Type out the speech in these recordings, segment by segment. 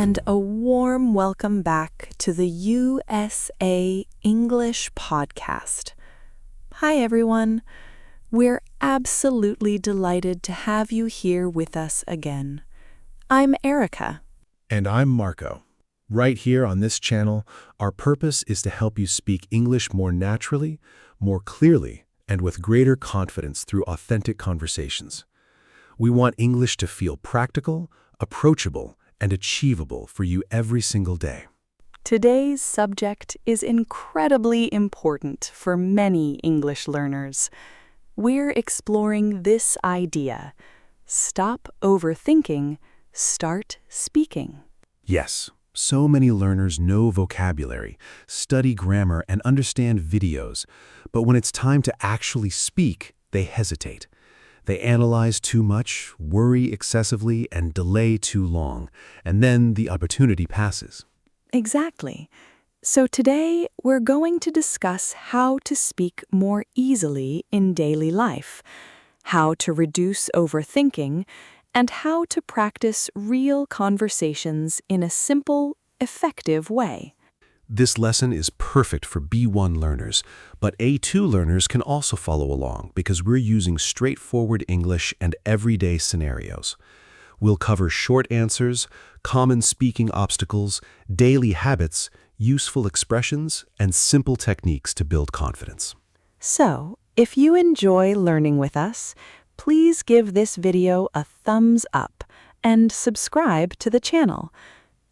and a warm welcome back to the USA English Podcast. Hi, everyone. We're absolutely delighted to have you here with us again. I'm Erica. And I'm Marco. Right here on this channel, our purpose is to help you speak English more naturally, more clearly, and with greater confidence through authentic conversations. We want English to feel practical, approachable, and achievable for you every single day. Today's subject is incredibly important for many English learners. We're exploring this idea: stop overthinking, start speaking. Yes, so many learners know vocabulary, study grammar, and understand videos, but when it's time to actually speak, they hesitate. They analyze too much, worry excessively, and delay too long, and then the opportunity passes. Exactly. So today, we're going to discuss how to speak more easily in daily life, how to reduce overthinking, and how to practice real conversations in a simple, effective way. This lesson is perfect for B1 learners, but A2 learners can also follow along because we're using straightforward English and everyday scenarios. We'll cover short answers, common speaking obstacles, daily habits, useful expressions, and simple techniques to build confidence. So, if you enjoy learning with us, please give this video a thumbs up and subscribe to the channel.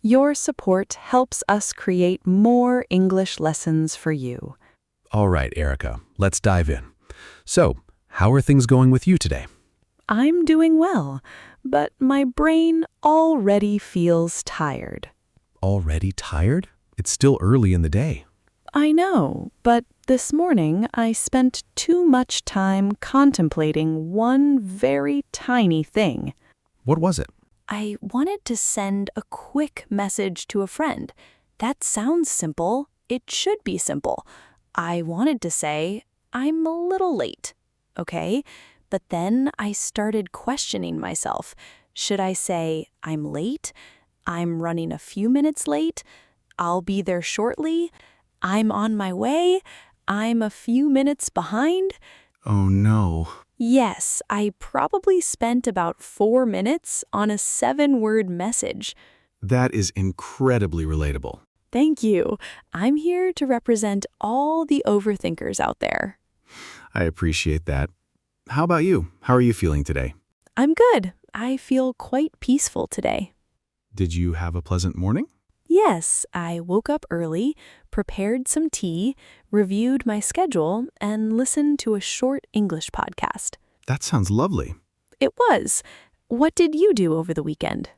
Your support helps us create more English lessons for you. All right, Erica, let's dive in. So, how are things going with you today? I'm doing well, but my brain already feels tired. Already tired? It's still early in the day. I know, but this morning I spent too much time contemplating one very tiny thing. What was it? I wanted to send a quick message to a friend. That sounds simple. It should be simple. I wanted to say, I'm a little late, okay? But then I started questioning myself. Should I say, I'm late? I'm running a few minutes late? I'll be there shortly? I'm on my way? I'm a few minutes behind? Oh no. Yes, I probably spent about 4 minutes on a 7-word message. That is incredibly relatable. Thank you. I'm here to represent all the overthinkers out there. I appreciate that. How about you? How are you feeling today? I'm good. I feel quite peaceful today. Did you have a pleasant morning? Yes, I woke up early, prepared some tea, reviewed my schedule, and listened to a short English podcast. That sounds lovely. It was. What did you do over the weekend?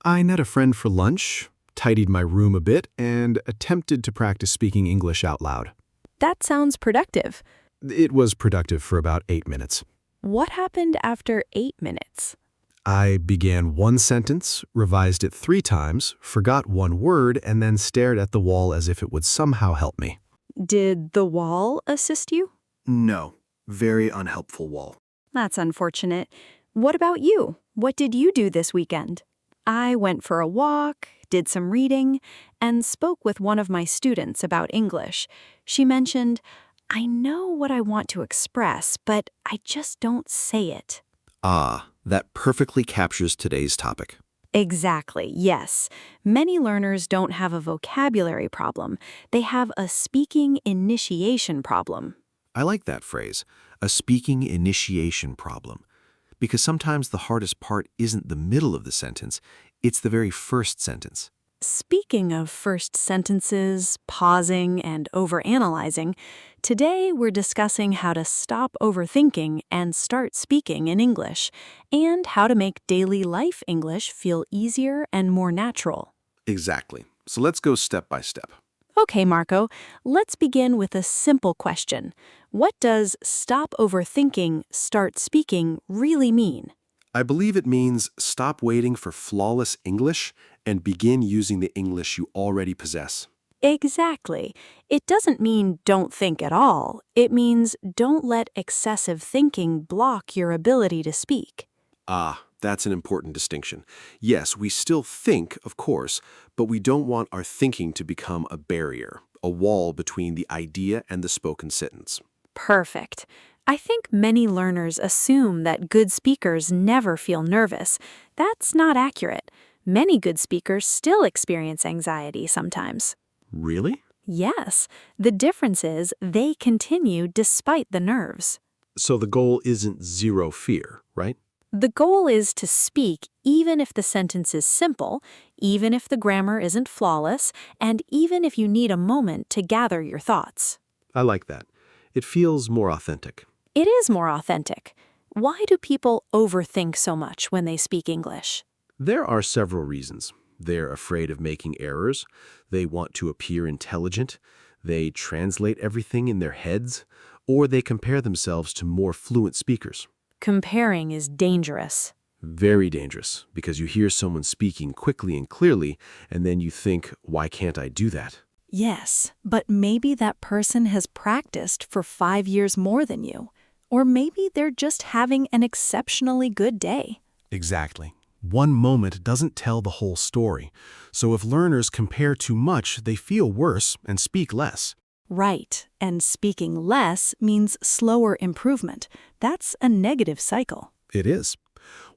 I met a friend for lunch, tidied my room a bit, and attempted to practice speaking English out loud. That sounds productive. It was productive for about 8 minutes. What happened after 8 minutes? I began one sentence, revised it 3 times, forgot one word, and then stared at the wall as if it would somehow help me. Did the wall assist you? No. Very unhelpful wall. That's unfortunate. What about you? What did you do this weekend? I went for a walk, did some reading, and spoke with one of my students about English. She mentioned, I know what I want to express, but I just don't say it. Ah, that perfectly captures today's topic. Exactly, yes. Many learners don't have a vocabulary problem. They have a speaking initiation problem. I like that phrase, a speaking initiation problem, because sometimes the hardest part isn't the middle of the sentence, it's the very first sentence. Speaking of first sentences, pausing, and overanalyzing, today we're discussing how to stop overthinking and start speaking in English, and how to make daily life English feel easier and more natural. Exactly. So let's go step by step. Okay, Marco, let's begin with a simple question. What does stop overthinking, start speaking really mean? I believe it means stop waiting for flawless English and begin using the English you already possess. Exactly. It doesn't mean don't think at all. It means don't let excessive thinking block your ability to speak. Ah, That's an important distinction. Yes, we still think, of course, but we don't want our thinking to become a barrier, a wall between the idea and the spoken sentence. Perfect. I think many learners assume that good speakers never feel nervous. That's not accurate. Many good speakers still experience anxiety sometimes. Really? Yes, the difference is they continue despite the nerves. So the goal isn't zero fear, right? The goal is to speak even if the sentence is simple, even if the grammar isn't flawless, and even if you need a moment to gather your thoughts. I like that. It feels more authentic. It is more authentic. Why do people overthink so much when they speak English? There are several reasons. They're afraid of making errors. They want to appear intelligent. They translate everything in their heads. Or they compare themselves to more fluent speakers. Comparing is dangerous. Very dangerous, because you hear someone speaking quickly and clearly, and then you think, why can't I do that? Yes, but maybe that person has practiced for 5 years more than you. Or maybe they're just having an exceptionally good day. Exactly. One moment doesn't tell the whole story. So if learners compare too much, they feel worse and speak less. Right, and speaking less means slower improvement. That's a negative cycle. It is.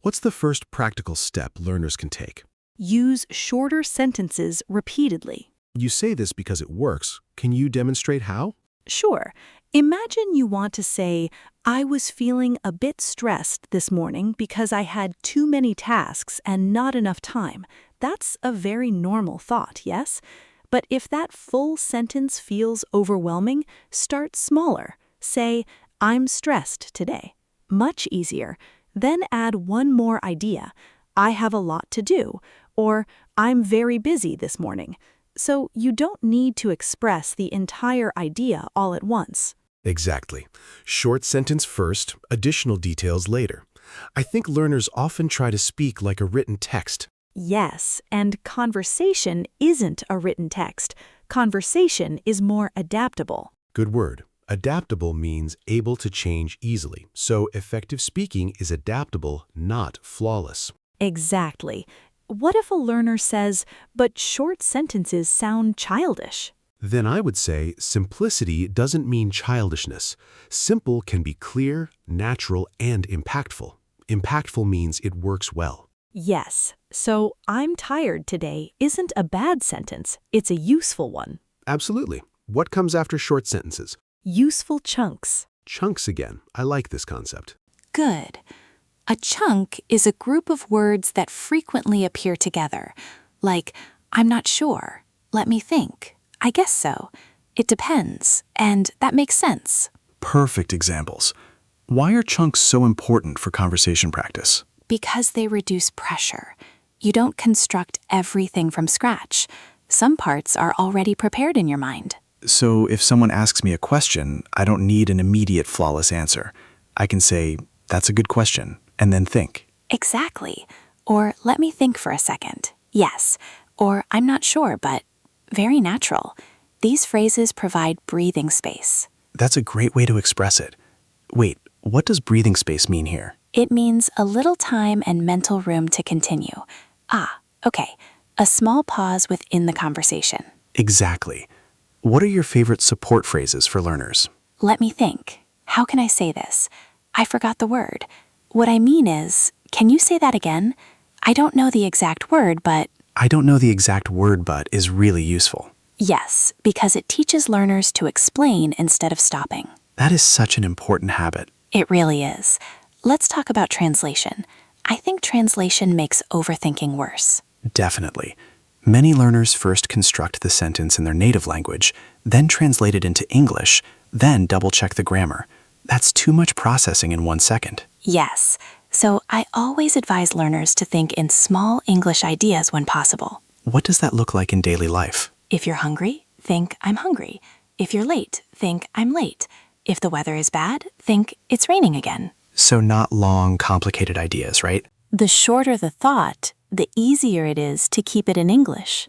What's the first practical step learners can take? Use shorter sentences repeatedly. You say this because it works. Can you demonstrate how? Sure. Imagine you want to say, I was feeling a bit stressed this morning because I had too many tasks and not enough time. That's a very normal thought, yes? But if that full sentence feels overwhelming, start smaller. Say, I'm stressed today. Much easier. Then add one more idea. I have a lot to do. Or, I'm very busy this morning. So you don't need to express the entire idea all at once. Exactly. Short sentence first, additional details later. I think learners often try to speak like a written text. Yes, and conversation isn't a written text. Conversation is more adaptable. Good word. Adaptable means able to change easily. So effective speaking is adaptable, not flawless. Exactly. What if a learner says, but short sentences sound childish? Then I would say simplicity doesn't mean childishness. Simple can be clear, natural, and impactful. Impactful means it works well. Yes, so I'm tired today isn't a bad sentence. It's a useful one. Absolutely. What comes after short sentences? Useful chunks. Chunks again. I like this concept. Good. A chunk is a group of words that frequently appear together, like, I'm not sure, let me think, I guess so, it depends, and that makes sense. Perfect examples. Why are chunks so important for conversation practice? Because they reduce pressure. You don't construct everything from scratch. Some parts are already prepared in your mind. So if someone asks me a question, I don't need an immediate flawless answer. I can say, that's a good question, and then think. Exactly. Or let me think for a second. Yes. Or I'm not sure, but very natural. These phrases provide breathing space. That's a great way to express it. Wait, what does breathing space mean here? It means a little time and mental room to continue. Okay. A small pause within the conversation. Exactly. What are your favorite support phrases for learners? Let me think. How can I say this? I forgot the word. What I mean is, can you say that again? I don't know the exact word, but... I don't know the exact word, but is really useful. Yes, because it teaches learners to explain instead of stopping. That is such an important habit. It really is. Let's talk about translation. I think translation makes overthinking worse. Definitely. Many learners first construct the sentence in their native language, then translate it into English, then double-check the grammar. That's too much processing in 1 second. Yes. So I always advise learners to think in small English ideas when possible. What does that look like in daily life? If you're hungry, think I'm hungry. If you're late, think I'm late. If the weather is bad, think it's raining again. So not long, complicated ideas, right? The shorter the thought, the easier it is to keep it in English.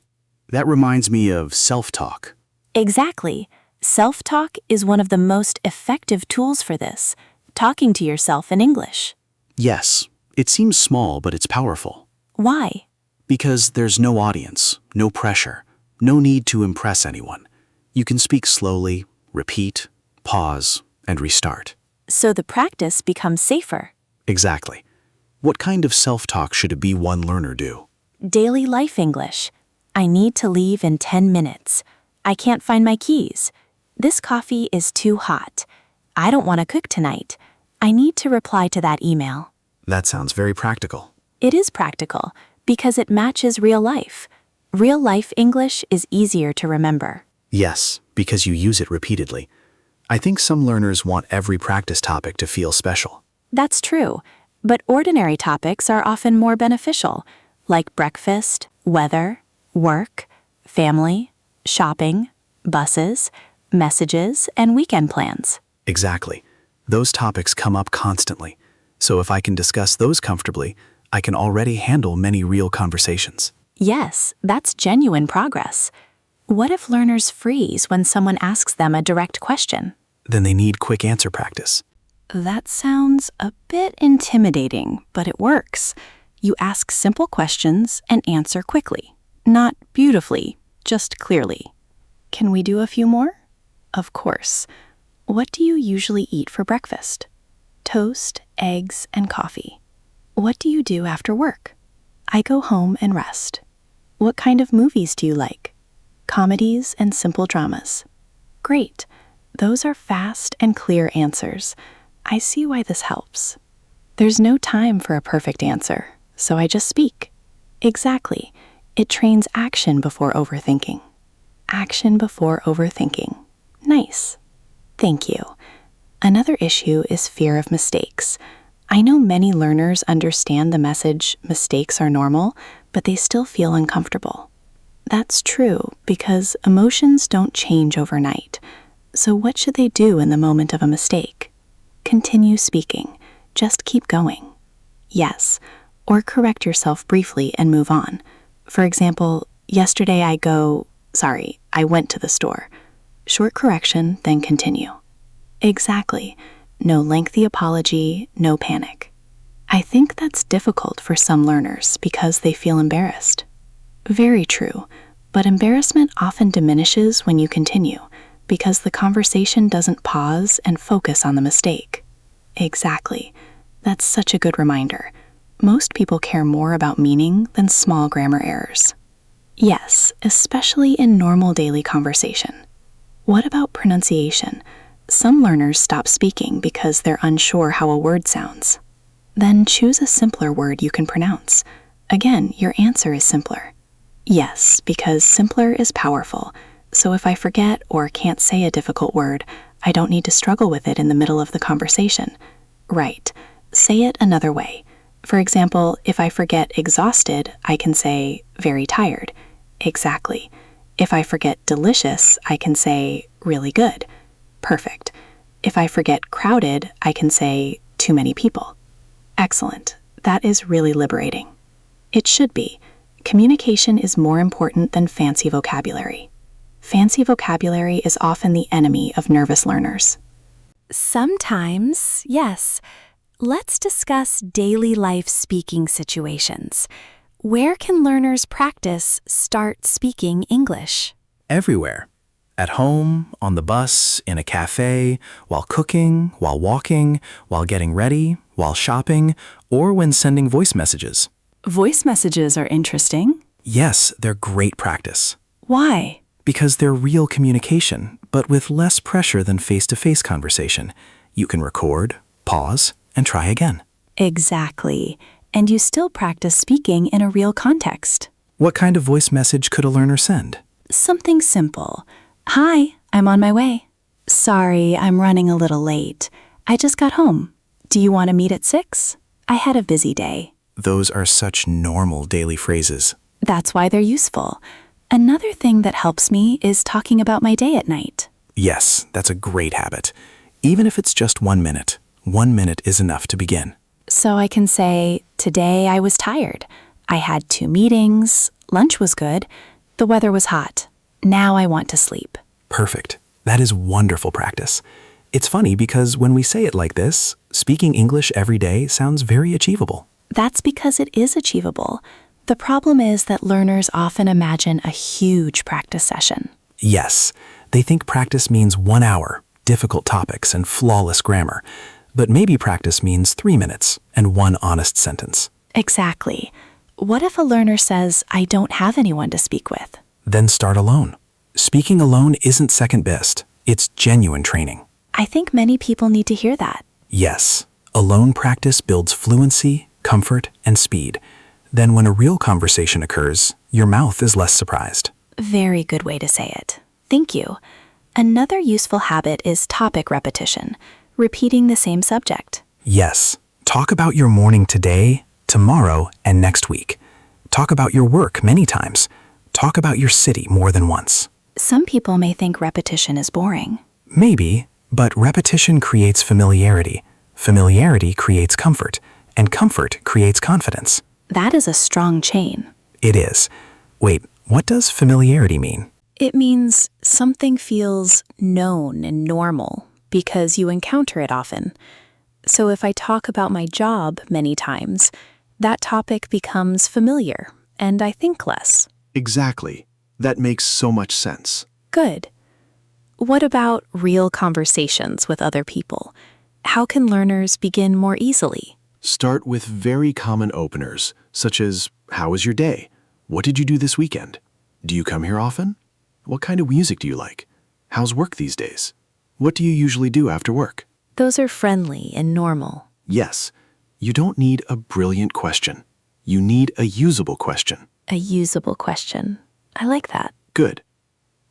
That reminds me of self-talk. Exactly. Self-talk is one of the most effective tools for this, talking to yourself in English. Yes, It seems small, but it's powerful. Why? Because there's no audience, no pressure, no need to impress anyone. You can speak slowly, repeat, pause, and restart. So the practice becomes safer. Exactly. What kind of self-talk should a B1 learner do? Daily life English. I need to leave in 10 minutes. I can't find my keys. This coffee is too hot. I don't want to cook tonight. I need to reply to that email. That sounds very practical. It is practical because it matches real life. Real life English is easier to remember. Yes, because you use it repeatedly. I think some learners want every practice topic to feel special. That's true, but ordinary topics are often more beneficial, like breakfast, weather, work, family, shopping, buses, messages, and weekend plans. Exactly. Those topics come up constantly. So if I can discuss those comfortably, I can already handle many real conversations. Yes, that's genuine progress. What if learners freeze when someone asks them a direct question? Then they need quick answer practice. That sounds a bit intimidating, but it works. You ask simple questions and answer quickly. Not beautifully, just clearly. Can we do a few more? Of course. What do you usually eat for breakfast? Toast, eggs, and coffee. What do you do after work? I go home and rest. What kind of movies do you like? Comedies and simple dramas. Great. Those are fast and clear answers. I see why this helps. There's no time for a perfect answer, so I just speak. Exactly. It trains action before overthinking. Action before overthinking. Nice. Thank you. Another issue is fear of mistakes. I know many learners understand the message mistakes are normal, but they still feel uncomfortable. That's true because emotions don't change overnight. So what should they do in the moment of a mistake? Continue speaking. Just keep going. Yes, or correct yourself briefly and move on. For example, yesterday I went to the store. Short correction, then continue. Exactly. No lengthy apology, no panic. I think that's difficult for some learners because they feel embarrassed. Very true, but embarrassment often diminishes when you continue because the conversation doesn't pause and focus on the mistake. Exactly. That's such a good reminder. Most people care more about meaning than small grammar errors. Yes, especially in normal daily conversation. What about pronunciation? Some learners stop speaking because they're unsure how a word sounds. Then choose a simpler word you can pronounce. Again, your answer is simpler. Yes, because simpler is powerful. So if I forget or can't say a difficult word, I don't need to struggle with it in the middle of the conversation. Right. Say it another way. For example, if I forget exhausted, I can say very tired. Exactly. If I forget delicious, I can say really good. Perfect. If I forget crowded, I can say too many people. Excellent. That is really liberating. It should be. Communication is more important than fancy vocabulary. Fancy vocabulary is often the enemy of nervous learners. Sometimes, yes. Let's discuss daily life speaking situations. Where can learners practice start speaking English? Everywhere. At home, on the bus, in a cafe, while cooking, while walking, while getting ready, while shopping, or when sending voice messages. Voice messages are interesting. Yes, they're great practice. Why? Because they're real communication, but with less pressure than face-to-face conversation. You can record, pause, and try again. Exactly. And you still practice speaking in a real context. What kind of voice message could a learner send? Something simple. Hi, I'm on my way. Sorry, I'm running a little late. I just got home. Do you want to meet at 6? I had a busy day. Those are such normal daily phrases. That's why they're useful. Another thing that helps me is talking about my day at night. Yes, that's a great habit. Even if it's just 1 minute, 1 minute is enough to begin. So I can say, today I was tired. I had 2 meetings. Lunch was good. The weather was hot. Now I want to sleep. Perfect. That is wonderful practice. It's funny because when we say it like this, speaking English every day sounds very achievable. That's because it is achievable. The problem is that learners often imagine a huge practice session. Yes, they think practice means 1 hour, difficult topics, and flawless grammar. But maybe practice means 3 minutes and 1 honest sentence. Exactly. What if a learner says, I don't have anyone to speak with? Then start alone. Speaking alone isn't second best. It's genuine training. I think many people need to hear that. Yes, alone practice builds fluency, comfort, and speed. Then when a real conversation occurs, your mouth is less surprised. Very good way to say it. Thank you. Another useful habit is topic repetition, repeating the same subject. Yes, talk about your morning today, tomorrow, and next week. Talk about your work many times. Talk about your city more than once. Some people may think repetition is boring. Maybe, but repetition creates familiarity. Familiarity creates comfort, and comfort creates confidence. That is a strong chain. It is. Wait, what does familiarity mean? It means something feels known and normal because you encounter it often. So if I talk about my job many times, that topic becomes familiar and I think less. Exactly. That makes so much sense. Good. What about real conversations with other people? How can learners begin more easily? Start with very common openers, such as, how was your day? What did you do this weekend? Do you come here often? What kind of music do you like? How's work these days? What do you usually do after work? Those are friendly and normal. Yes, you don't need a brilliant question. You need a usable question. A usable question. I like that. Good.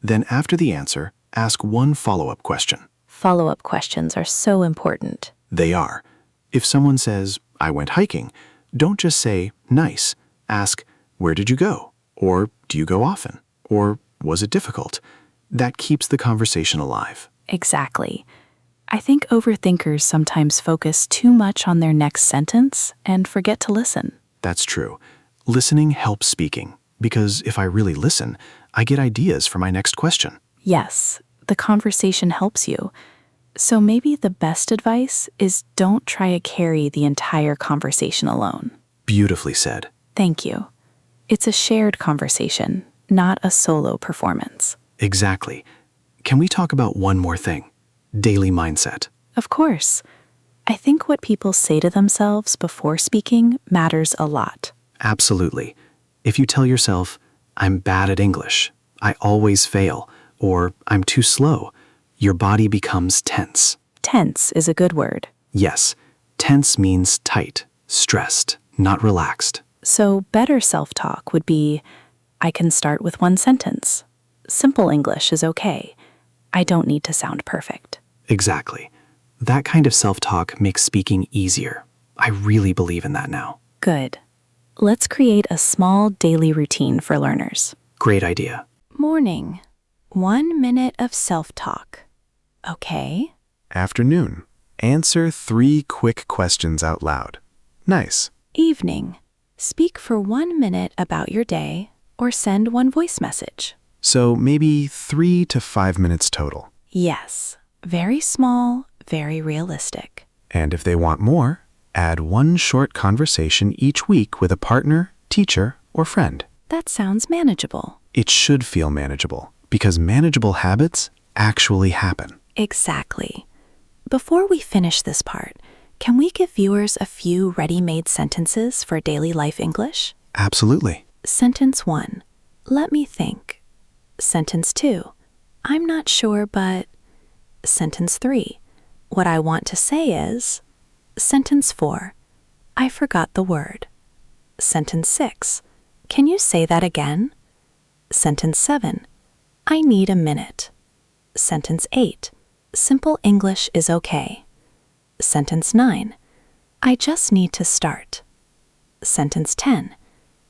Then after the answer, ask one follow-up question. Follow-up questions are so important. They are. If someone says, I went hiking, don't just say, nice. Ask, where did you go? Or do you go often? Or was it difficult? That keeps the conversation alive. Exactly. I think overthinkers sometimes focus too much on their next sentence and forget to listen. That's true. Listening helps speaking, because if I really listen, I get ideas for my next question. Yes, the conversation helps you. So maybe the best advice is don't try to carry the entire conversation alone. Beautifully said. Thank you. It's a shared conversation, not a solo performance. Exactly. Can we talk about one more thing? Daily mindset. Of course. I think what people say to themselves before speaking matters a lot. Absolutely. If you tell yourself, I'm bad at English, I always fail, or I'm too slow, your body becomes tense. Tense is a good word. Yes, tense means tight, stressed, not relaxed. So better self-talk would be, I can start with one sentence. Simple English is okay. I don't need to sound perfect. Exactly. That kind of self-talk makes speaking easier. I really believe in that now. Good. Let's create a small daily routine for learners. Great idea. Morning. 1 minute of self-talk. Okay. Afternoon. Answer 3 quick questions out loud. Nice. Evening. Speak for 1 minute about your day or send one voice message. So maybe 3 to 5 minutes total. Yes. Very small, very realistic. And if they want more, add 1 short conversation each week with a partner, teacher, or friend. That sounds manageable. It should feel manageable, because manageable habits actually happen. Exactly. Before we finish this part, can we give viewers a few ready-made sentences for daily life English? Absolutely. Sentence 1. Let me think. Sentence 2. I'm not sure, but... Sentence 3. What I want to say is... Sentence 4. I forgot the word. Sentence 6. Can you say that again? Sentence 7. I need a minute. Sentence 8. Simple English is okay. Sentence 9. I just need to start. Sentence 10.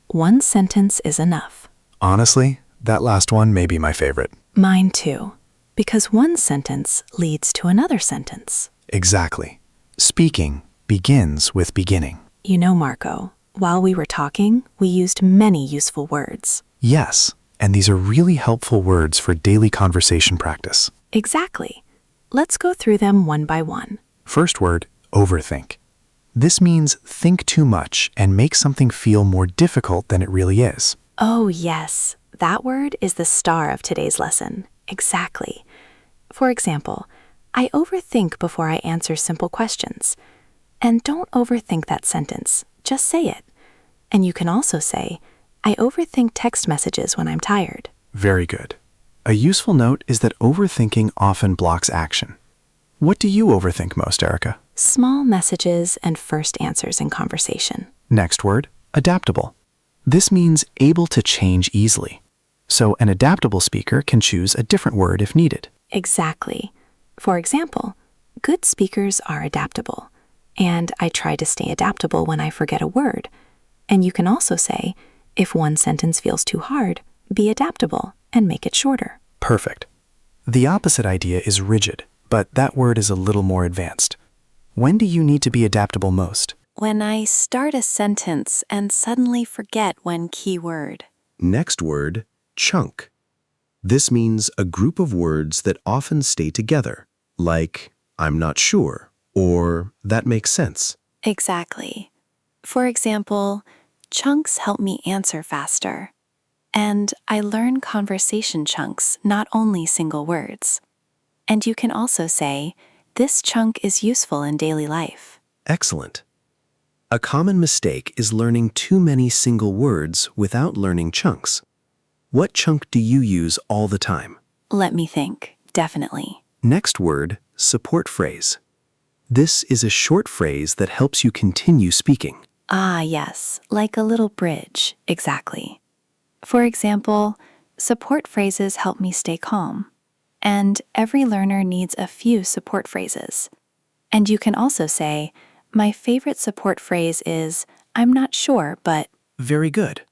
One sentence is enough. Honestly, that last one may be my favorite. Mine too, because one sentence leads to another sentence. Exactly. Speaking begins with beginning. You know, Marco, while we were talking, we used many useful words. Yes, and these are really helpful words for daily conversation practice. Exactly. Let's go through them one by one. First word, overthink. This means think too much and make something feel more difficult than it really is. Oh, yes. That word is the star of today's lesson. Exactly. For example, I overthink before I answer simple questions. And don't overthink that sentence. Just say it. And you can also say, I overthink text messages when I'm tired. Very good. A useful note is that overthinking often blocks action. What do you overthink most, Erica? Small messages and first answers in conversation. Next word, adaptable. This means able to change easily. So an adaptable speaker can choose a different word if needed. Exactly. For example, good speakers are adaptable. And I try to stay adaptable when I forget a word. And you can also say, if one sentence feels too hard, be adaptable and make it shorter. Perfect. The opposite idea is rigid, but that word is a little more advanced. When do you need to be adaptable most? When I start a sentence and suddenly forget one key word. Next word, chunk. This means a group of words that often stay together, like I'm not sure, or that makes sense. Exactly. For example, chunks help me answer faster. And I learn conversation chunks, not only single words. And you can also say, this chunk is useful in daily life. Excellent. A common mistake is learning too many single words without learning chunks. What chunk do you use all the time? Let me think. Definitely. Next word, support phrase. This is a short phrase that helps you continue speaking. Ah, yes, like a little bridge. Exactly. For example, support phrases help me stay calm. And every learner needs a few support phrases. And you can also say, my favorite support phrase is, I'm not sure, but... Very good.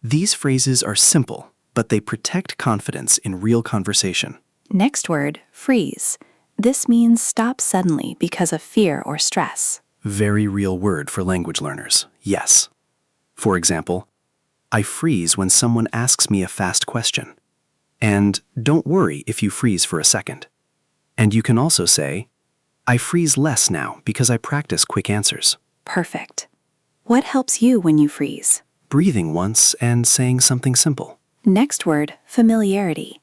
These phrases are simple, but they protect confidence in real conversation. Next word, freeze. This means stop suddenly because of fear or stress. Very real word for language learners, yes. For example, I freeze when someone asks me a fast question. And don't worry if you freeze for a second. And you can also say, I freeze less now because I practice quick answers. Perfect. What helps you when you freeze? Breathing once and saying something simple. Next word, familiarity.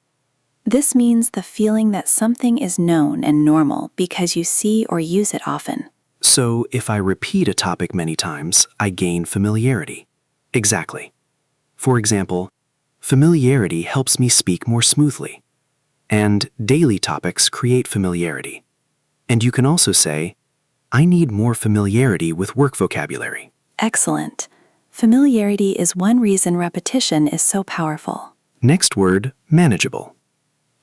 This means the feeling that something is known and normal because you see or use it often. So if I repeat a topic many times, I gain familiarity. Exactly. For example, familiarity helps me speak more smoothly. And daily topics create familiarity. And you can also say, I need more familiarity with work vocabulary. Excellent. Familiarity is one reason repetition is so powerful. Next word, manageable.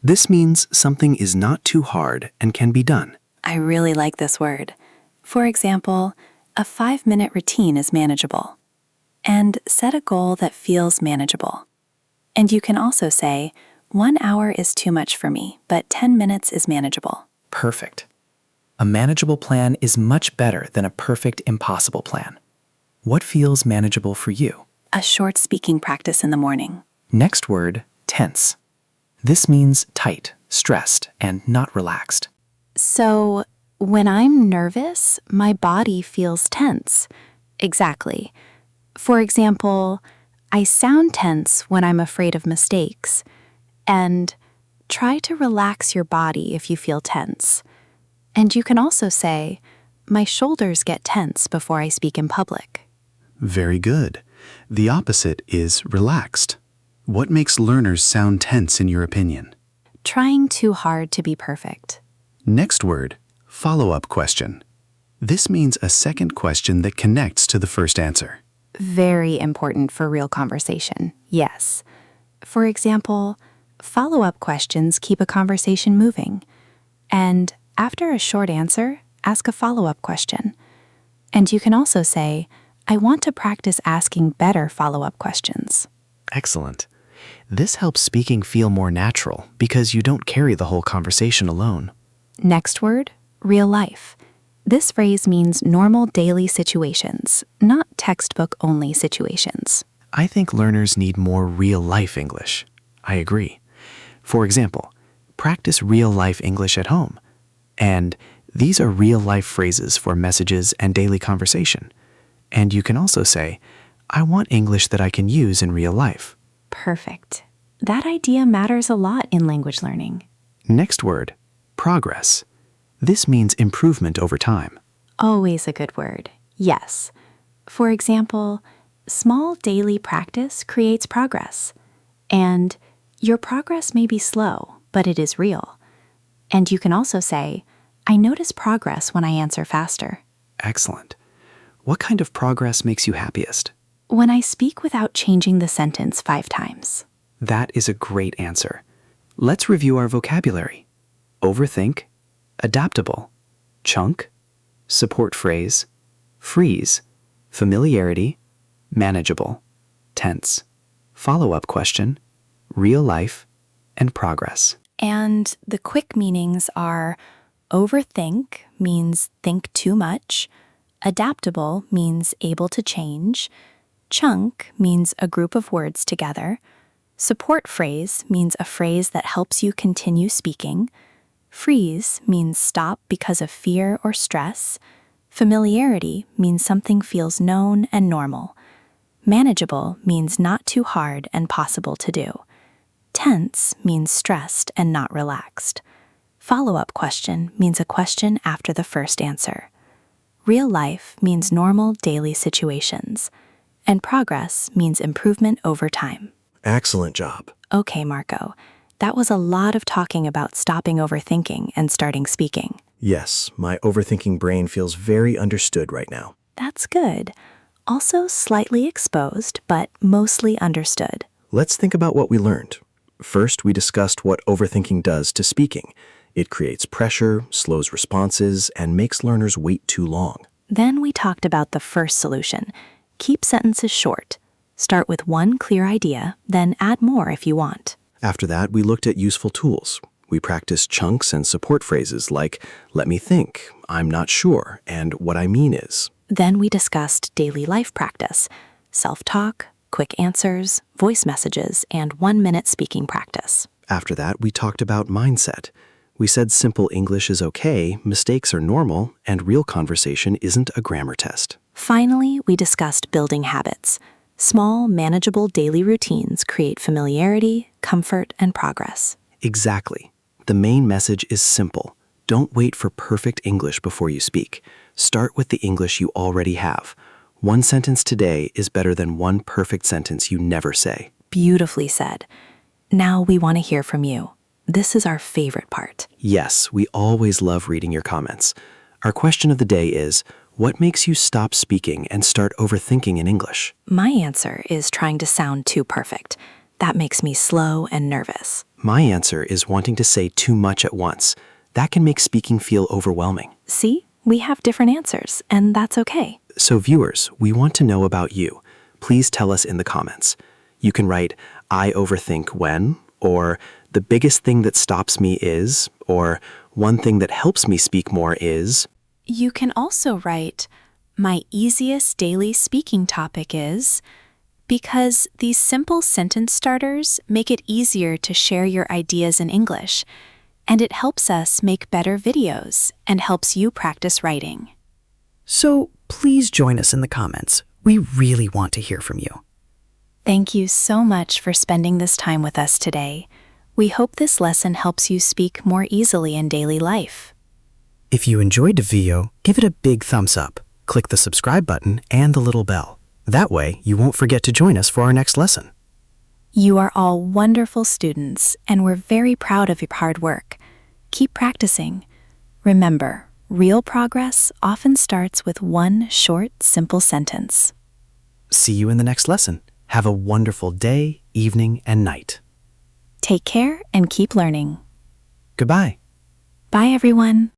This means something is not too hard and can be done. I really like this word. For example, a 5-minute routine is manageable. And set a goal that feels manageable. And you can also say, 1 hour is too much for me, but 10 minutes is manageable. Perfect. A manageable plan is much better than a perfect impossible plan. What feels manageable for you? A short speaking practice in the morning. Next word, tense. This means tight, stressed, and not relaxed. So, when I'm nervous, my body feels tense. Exactly. For example, I sound tense when I'm afraid of mistakes. And try to relax your body if you feel tense. And you can also say, my shoulders get tense before I speak in public. Very good. The opposite is relaxed. What makes learners sound tense in your opinion? Trying too hard to be perfect. Next word, follow-up question. This means a second question that connects to the first answer. Very important for real conversation, yes. For example, follow-up questions keep a conversation moving. And after a short answer, ask a follow-up question. And you can also say, I want to practice asking better follow-up questions. Excellent. This helps speaking feel more natural because you don't carry the whole conversation alone. Next word, real life. This phrase means normal daily situations, not textbook-only situations. I think learners need more real-life English. I agree. For example, practice real-life English at home. And These are real-life phrases for messages and daily conversation. And you can also say, I want English that I can use in real life. Perfect. That idea matters a lot in language learning. Next word, progress. This means improvement over time. Always a good word. Yes. For example, small daily practice creates progress. And your progress may be slow, but it is real. And you can also say, I notice progress when I answer faster. Excellent. What kind of progress makes you happiest? When I speak without changing the sentence 5 times. That is a great answer. Let's review our vocabulary. Overthink, adaptable, chunk, support phrase, freeze, familiarity, manageable, tense, follow-up question, real life, and progress. And the quick meanings are overthink means think too much, adaptable means able to change, chunk means a group of words together, support phrase means a phrase that helps you continue speaking, freeze means stop because of fear or stress, familiarity means something feels known and normal, manageable means not too hard and possible to do, tense means stressed and not relaxed, follow-up question means a question after the first answer, real life means normal daily situations, and progress means improvement over time. Excellent job. Okay, Marco, that was a lot of talking about stopping overthinking and starting speaking. Yes, my overthinking brain feels very understood right now. That's good. Also slightly exposed, but mostly understood. Let's think about what we learned. First, we discussed what overthinking does to speaking. It creates pressure, slows responses, and makes learners wait too long. Then we talked about the first solution. Keep sentences short. Start with one clear idea, then add more if you want. After that, we looked at useful tools. We practiced chunks and support phrases like, let me think, I'm not sure, and what I mean is. Then we discussed daily life practice, self-talk, quick answers, voice messages, and 1-minute speaking practice. After that, we talked about mindset. We said simple English is okay, mistakes are normal, and real conversation isn't a grammar test. Finally, we discussed building habits. Small, manageable daily routines create familiarity, comfort, and progress. Exactly. The main message is simple. Don't wait for perfect English before you speak. Start with the English you already have. One sentence today is better than one perfect sentence you never say. Beautifully said. Now we want to hear from you. This is our favorite part. Yes, we always love reading your comments. Our question of the day is, what makes you stop speaking and start overthinking in English? My answer is trying to sound too perfect. That makes me slow and nervous. My answer is wanting to say too much at once. That can make speaking feel overwhelming. See, we have different answers, and that's okay. So viewers, we want to know about you. Please tell us in the comments. You can write, I overthink when, or the biggest thing that stops me is, or one thing that helps me speak more is. You can also write, my easiest daily speaking topic is, because these simple sentence starters make it easier to share your ideas in English, and it helps us make better videos and helps you practice writing. So please join us in the comments. We really want to hear from you. Thank you so much for spending this time with us today. We hope this lesson helps you speak more easily in daily life. If you enjoyed the video, give it a big thumbs up. Click the subscribe button and the little bell. That way, you won't forget to join us for our next lesson. You are all wonderful students, and we're very proud of your hard work. Keep practicing. Remember, real progress often starts with one short, simple sentence. See you in the next lesson. Have a wonderful day, evening, and night. Take care and keep learning. Goodbye. Bye, everyone.